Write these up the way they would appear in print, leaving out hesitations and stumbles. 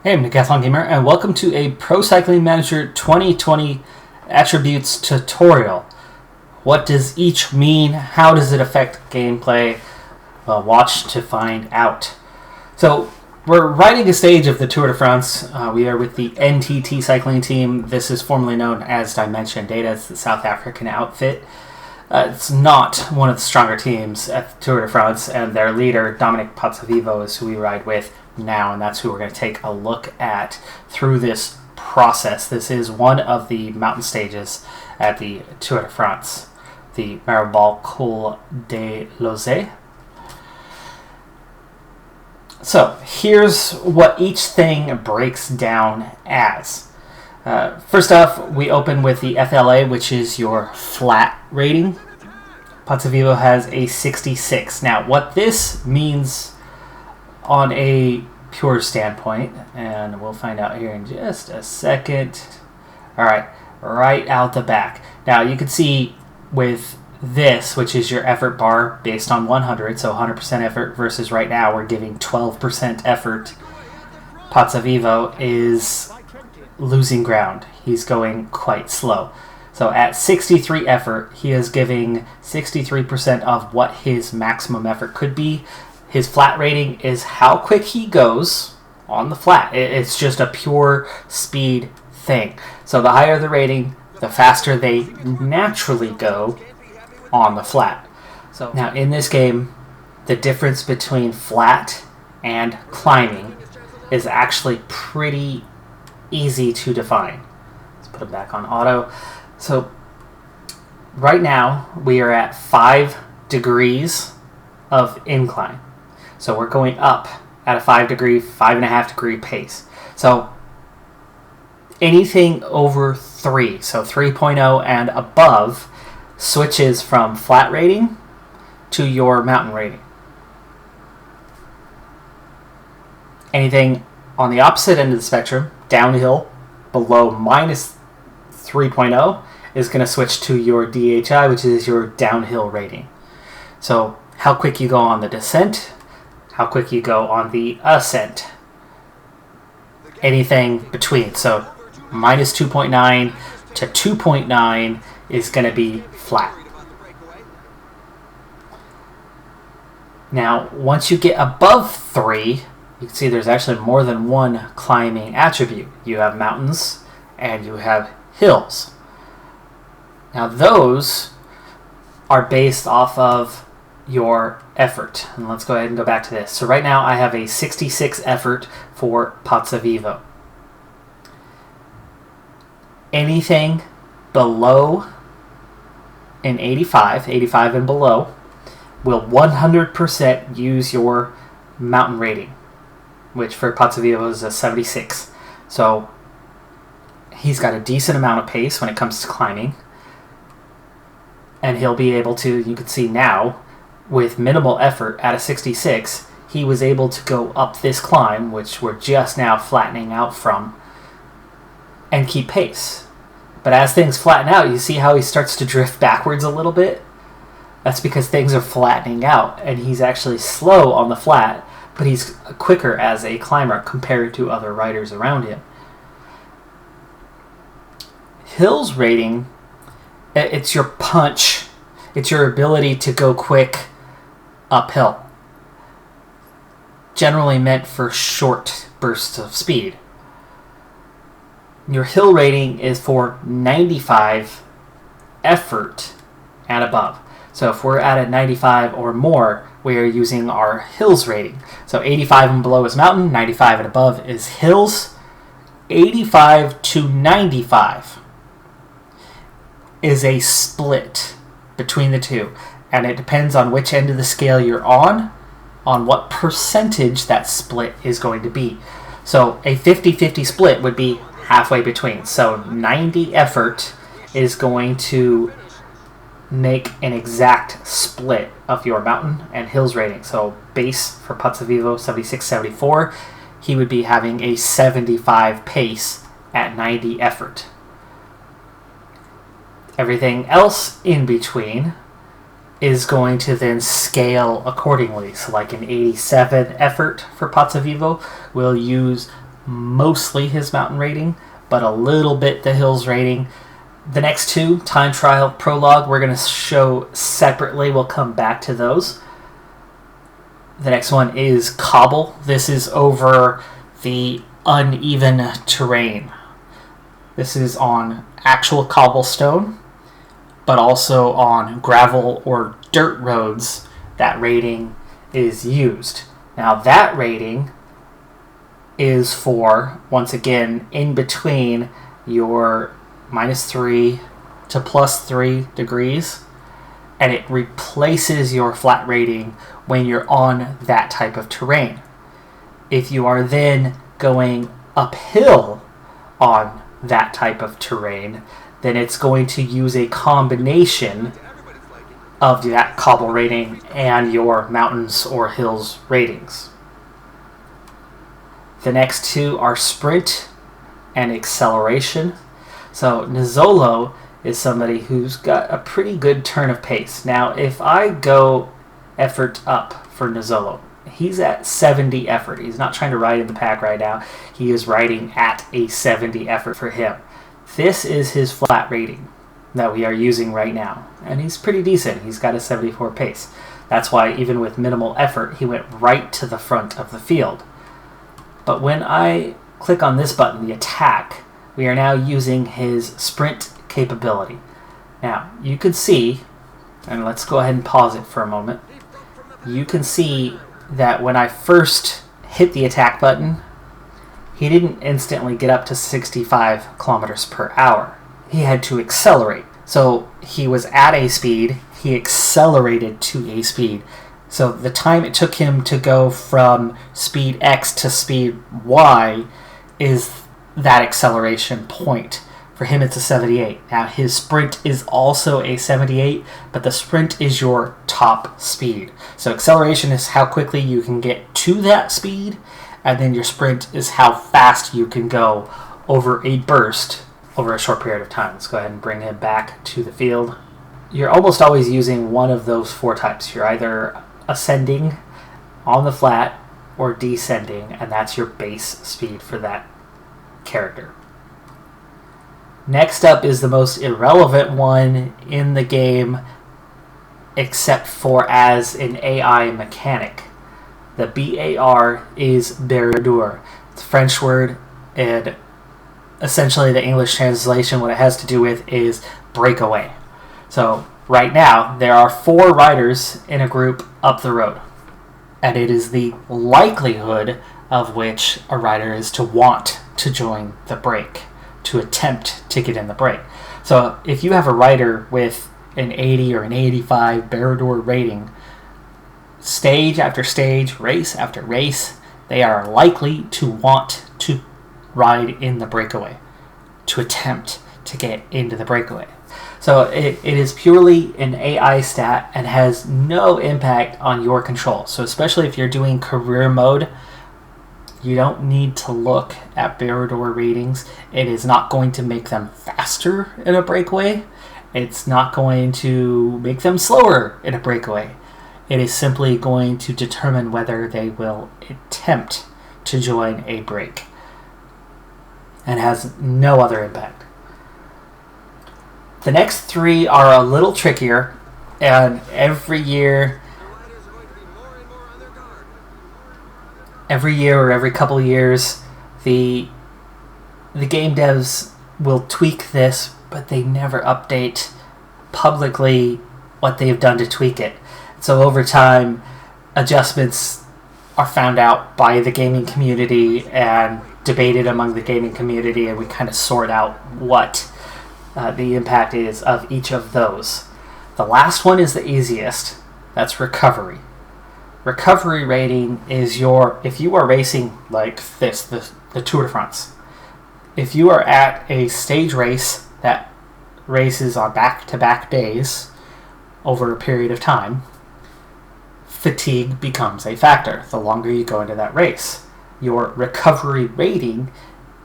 Hey, I'm Decathlon Gamer, and welcome to a Pro Cycling Manager 2020 attributes tutorial. What does each mean? How does it affect gameplay? Well, watch to find out. So, we're riding a stage of the Tour de France. We are with the NTT cycling team. This is formerly known as Dimension Data. It's the South African outfit. It's not one of the stronger teams at the Tour de France, and their leader, Dominic Pozzovivo, is who we ride with now, and that's who we're going to take a look at through this process. This is one of the mountain stages at the Tour de France, the Col de Lozay. So here's what each thing breaks down as. First off, we open with the FLA, which is your flat rating. Pozzovivo has a 66. Now, what this means on a pure standpoint, and we'll find out here in just a second. All right out the back. Now, you can see with this, which is your effort bar based on 100, so 100% effort versus right now we're giving 12% effort. Pozzovivo is losing ground. He's going quite slow. So at 63 effort, he is giving 63% of what his maximum effort could be. His flat rating is how quick he goes on the flat. It's just a pure speed thing. So the higher the rating, the faster they naturally go on the flat. So now in this game, the difference between flat and climbing is actually pretty easy to define. Let's put it back on auto. So right now we are at 5 degrees of incline. So we're going up at a 5.5 degree pace. So anything over 3, so 3.0 and above, switches from flat rating to your mountain rating. Anything on the opposite end of the spectrum, downhill, below minus 3.0, is going to switch to your DHI, which is your downhill rating. So how quick you go on the descent, how quick you go on the ascent. Anything between. So minus 2.9 to 2.9 is going to be flat. Now, once you get above 3, you can see there's actually more than one climbing attribute. You have mountains and you have hills. Now, those are based off of your effort. And let's go ahead and go back to this. So right now I have a 66 effort for Pozzovivo. Anything below an 85 and below, will 100% use your mountain rating, which for Pozzovivo is a 76. So he's got a decent amount of pace when it comes to climbing. And he'll be able to, you can see now, with minimal effort at a 66, he was able to go up this climb, which we're just now flattening out from, and keep pace. But as things flatten out, you see how he starts to drift backwards a little bit? That's because things are flattening out, and he's actually slow on the flat, but he's quicker as a climber compared to other riders around him. Hill's rating, it's your punch. It's your ability to go quick uphill. Generally meant for short bursts of speed. Your hill rating is for 95 effort and above. So if we're at a 95 or more, we are using our hills rating. So 85 and below is mountain, 95 and above is hills. 85 to 95 is a split between the two. And it depends on which end of the scale you're on what percentage that split is going to be. So a 50-50 split would be halfway between. So 90 effort is going to make an exact split of your mountain and hills rating. So base for Pozzovivo, 76, 74, he would be having a 75 pace at 90 effort. Everything else in between is going to then scale accordingly. So like an 87 effort for Pozzovivo will use mostly his mountain rating, but a little bit the hills rating. The next two, Time Trial, Prologue, we're going to show separately. We'll come back to those. The next one is Cobble. This is over the uneven terrain. This is on actual cobblestone, but also on gravel or dirt roads. That rating is used. Now that rating is for, once again, in between your -3 to +3 degrees, and it replaces your flat rating when you're on that type of terrain. If you are then going uphill on that type of terrain, then it's going to use a combination of that Cobble rating and your mountains or hills ratings. The next two are Sprint and Acceleration. So Nizzolo is somebody who's got a pretty good turn of pace. Now, if I go effort up for Nizzolo, he's at 70 effort. He's not trying to ride in the pack right now. He is riding at a 70 effort for him. This is his flat rating that we are using right now. And he's pretty decent. He's got a 74 pace. That's why even with minimal effort, he went right to the front of the field. But when I click on this button, the attack, we are now using his sprint capability. Now, you can see, and let's go ahead and pause it for a moment. You can see that when I first hit the attack button, he didn't instantly get up to 65 kilometers per hour. He had to accelerate. So he was at a speed, he accelerated to a speed. So the time it took him to go from speed X to speed Y is that acceleration point. For him, it's a 78. Now, his sprint is also a 78, but the sprint is your top speed. So acceleration is how quickly you can get to that speed, and then your sprint is how fast you can go over a burst over a short period of time. Let's go ahead and bring him back to the field. You're almost always using one of those four types. You're either ascending on the flat or descending, and that's your base speed for that character. Next up is the most irrelevant one in the game, except for as an AI mechanic. The BAR is Baroudeur. It's a French word, and essentially the English translation, what it has to do with is breakaway. So right now, there are 4 riders in a group up the road, and it is the likelihood of which a rider is to want to join the break, to attempt to get in the break. So if you have a rider with an 80 or an 85 Baroudeur rating, stage after stage, race after race, they are likely to want to ride in the breakaway, to attempt to get into the breakaway. So it is purely an AI stat and has no impact on your control. So especially if you're doing career mode, you don't need to look at Baroudeur ratings. It is not going to make them faster in a breakaway. It's not going to make them slower in a breakaway. It is simply going to determine whether they will attempt to join a break, and has no other impact. The next 3 are a little trickier, and every year or every couple of years, the game devs will tweak this, but they never update publicly what they've done to tweak it. So over time, adjustments are found out by the gaming community and debated among the gaming community, and we kind of sort out what the impact is of each of those. The last one is the easiest. That's recovery. Recovery rating is if you are racing like this, the Tour de France, if you are at a stage race that races on back-to-back days over a period of time, fatigue becomes a factor the longer you go into that race. Your recovery rating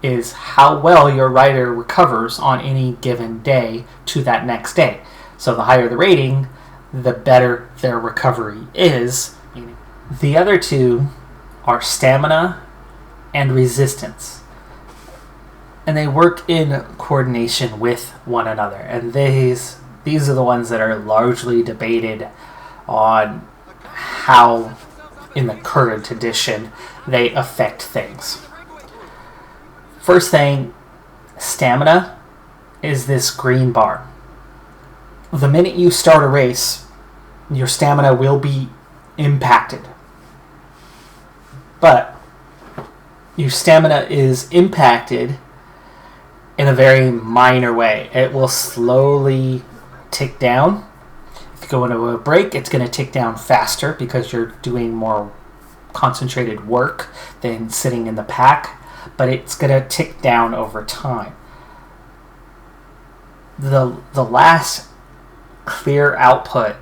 is how well your rider recovers on any given day to that next day. So the higher the rating, the better their recovery is. The other 2 are stamina and resistance. and they work in coordination with one another. And these are the ones that are largely debated on how, in the current edition, they affect things. First thing, stamina is this green bar. The minute you start a race, your stamina will be impacted. But your stamina is impacted in a very minor way. It will slowly tick down. If you go into a break, it's going to tick down faster because you're doing more concentrated work than sitting in the pack, but it's going to tick down over time. The last clear output,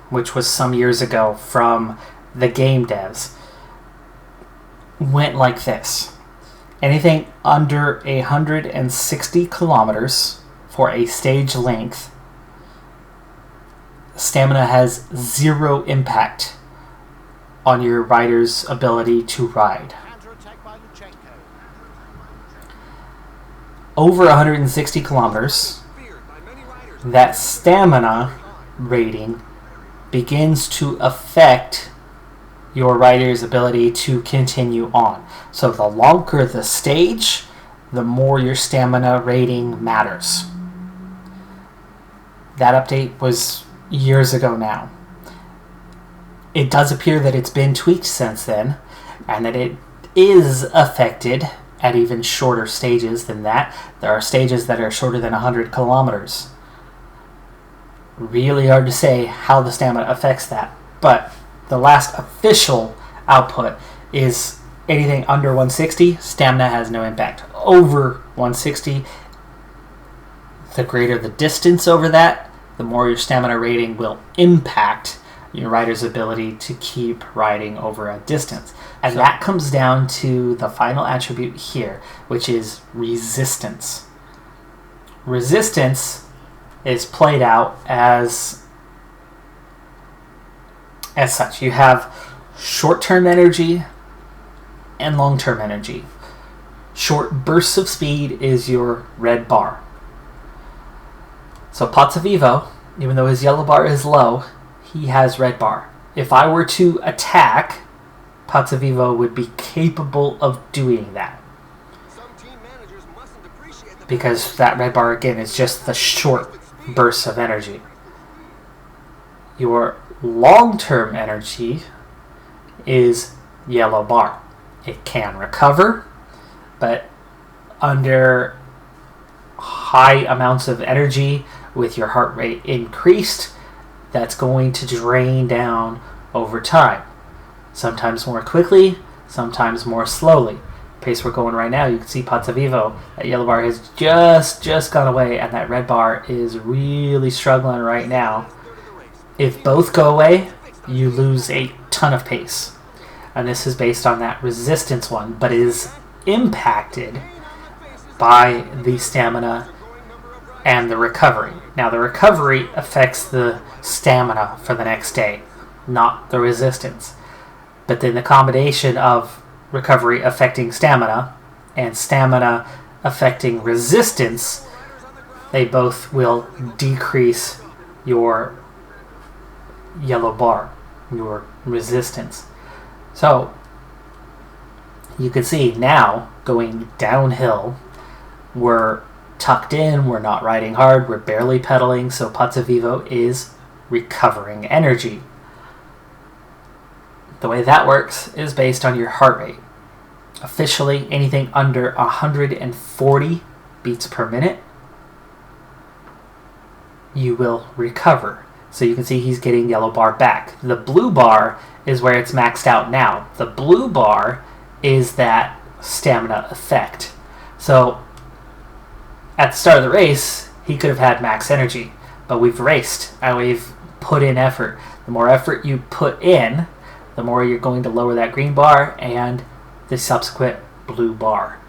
which was some years ago from the game devs, went like this. Anything under 160 kilometers for a stage length, stamina has 0 impact on your rider's ability to ride. Over 160 kilometers, that stamina rating begins to affect your rider's ability to continue on. So the longer the stage, the more your stamina rating matters. That update was years ago now. It does appear that it's been tweaked since then, and that it is affected at even shorter stages than that. There are stages that are shorter than 100 kilometers. Really hard to say how the stamina affects that, but the last official output is anything under 160, stamina has no impact. Over 160, the greater the distance over that, the more your stamina rating will impact your rider's ability to keep riding over a distance. And that comes down to the final attribute here, which is resistance. Resistance is played out as such. You have short-term energy and long-term energy. Short bursts of speed is your red bar. So Pozzovivo, even though his yellow bar is low, he has red bar. If I were to attack, Pozzovivo would be capable of doing that. Because that red bar, again, is just the short bursts of energy. Your long-term energy is yellow bar. It can recover, but under high amounts of energy with your heart rate increased, that's going to drain down over time. Sometimes more quickly, sometimes more slowly. Pace we're going right now, you can see Pozzovivo, that yellow bar has just gone away, and that red bar is really struggling right now. If both go away, you lose a ton of pace. And this is based on that resistance one, but is impacted by the stamina and the recovery. Now, the recovery affects the stamina for the next day, not the resistance. But then the combination of recovery affecting stamina and stamina affecting resistance, they both will decrease your yellow bar, your resistance. So you can see now going downhill, we're tucked in, we're not riding hard, we're barely pedaling, so Pozzovivo is recovering energy. The way that works is based on your heart rate. Officially, anything under 140 beats per minute, you will recover. So you can see he's getting yellow bar back. The blue bar is where it's maxed out now. The blue bar is that stamina effect. So at the start of the race, he could have had max energy, but we've raced and we've put in effort. The more effort you put in, the more you're going to lower that green bar and the subsequent blue bar.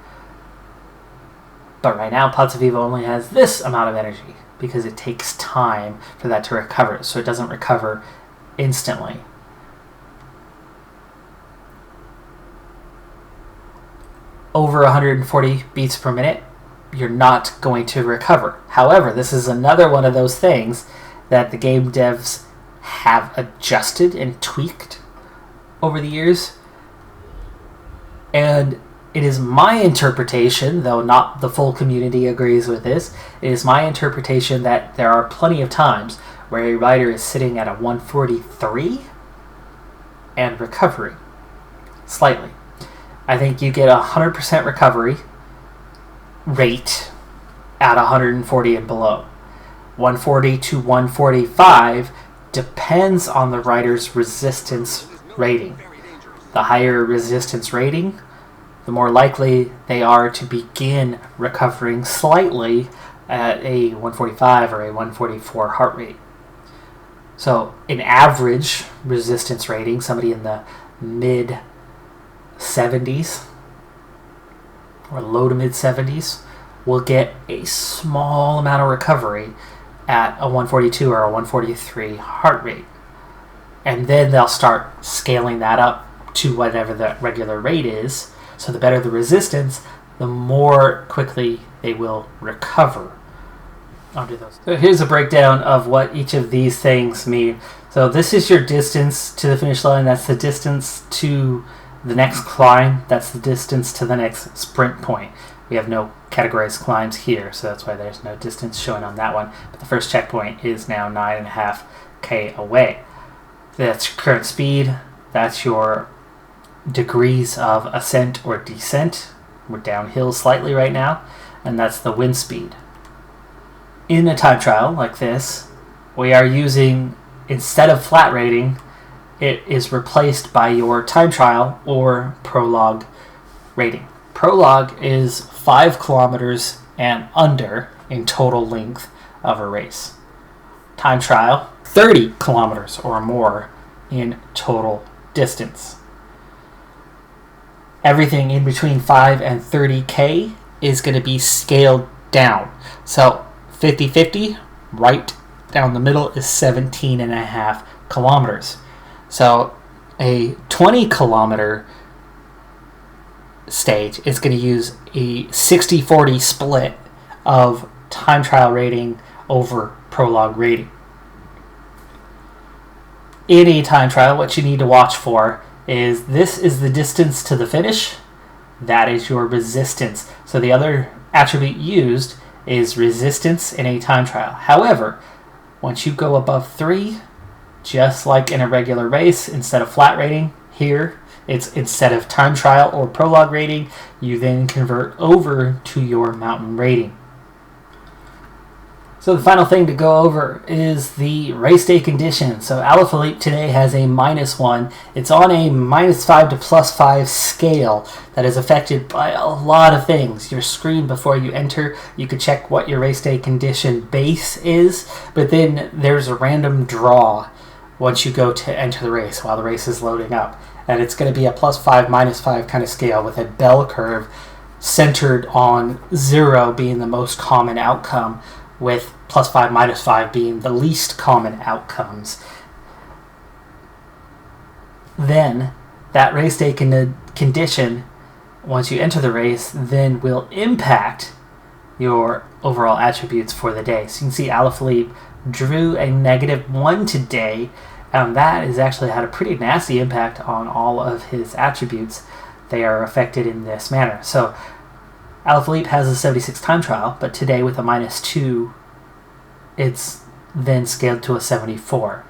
But right now, Pozzovivo only has this amount of energy because it takes time for that to recover, so it doesn't recover instantly. Over 140 beats per minute, you're not going to recover. However, this is another one of those things that the game devs have adjusted and tweaked over the years. And it is my interpretation, though not the full community agrees with this, it is my interpretation that there are plenty of times where a rider is sitting at a 143 and recovering slightly. I think you get a 100% recovery rate at 140 and below. 140 to 145 depends on the rider's resistance rating. The higher resistance rating, the more likely they are to begin recovering slightly at a 145 or a 144 heart rate. So an average resistance rating, somebody in the mid 70s or low to mid 70s, will get a small amount of recovery at a 142 or a 143 heart rate. And then they'll start scaling that up to whatever the regular rate is. So the better the resistance, the more quickly they will recover under those. So here's a breakdown of what each of these things mean. So this is your distance to the finish line. That's the distance to the next climb. That's the distance to the next sprint point. We have no categorized climbs here, so that's why there's no distance showing on that one. But the first checkpoint is now 9.5K away. That's your current speed. That's your degrees of ascent or descent. We're downhill slightly right now. And that's the wind speed. In a time trial like this, we are using, instead of flat rating, it is replaced by your time trial or prologue rating. Prologue is 5 kilometers and under in total length of a race. Time trial, 30 kilometers or more in total distance. Everything in between 5 and 30K is going to be scaled down. So 50-50, right down the middle, is 17.5 kilometers. So a 20 kilometer stage is going to use a 60-40 split of time trial rating over prologue rating. In a time trial, what you need to watch for is this is the distance to the finish. That is your resistance. So the other attribute used is resistance in a time trial. However, once you go above 3, just like in a regular race, instead of flat rating, here it's instead of time trial or prologue rating, you then convert over to your mountain rating. So the final thing to go over is the race day condition. So Alaphilippe today has a -1. It's on a -5 to +5 scale that is affected by a lot of things. Your screen before you enter, you could check what your race day condition base is, but then there's a random draw once you go to enter the race while the race is loading up. And it's going to be a +5, -5 kind of scale with a bell curve centered on 0 being the most common outcome, with +5, -5 being the least common outcomes. Then that race day condition, once you enter the race, then will impact your overall attributes for the day. So you can see Alaphilippe drew a -1 today, and that has actually had a pretty nasty impact on all of his attributes. They are affected in this manner. So Alaphilippe has a 76 time trial, but today with a -2, it's then scaled to a 74.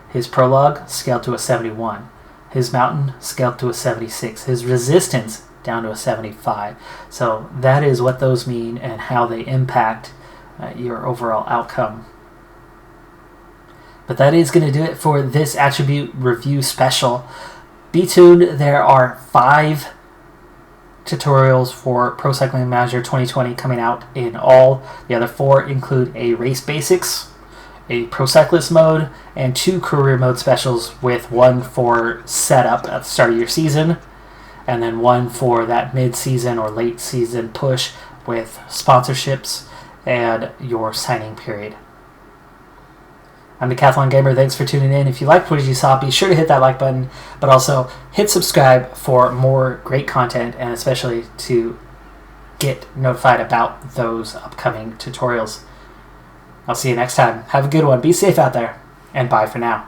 His prologue scaled to a 71. His mountain scaled to a 76. His resistance down to a 75. So that is what those mean and how they impact your overall outcome. But that is going to do it for this attribute review special. Be tuned. There are 5 tutorials for Pro Cycling Manager 2020 coming out in all. The other 4 include a race basics, a pro cyclist mode, and 2 career mode specials, with 1 for setup at the start of your season, and then 1 for that mid-season or late season push with sponsorships and your signing period. I'm Decathlon Gamer. Thanks for tuning in. If you liked what you saw, be sure to hit that like button, but also hit subscribe for more great content, and especially to get notified about those upcoming tutorials. I'll see you next time. Have a good one. Be safe out there, and bye for now.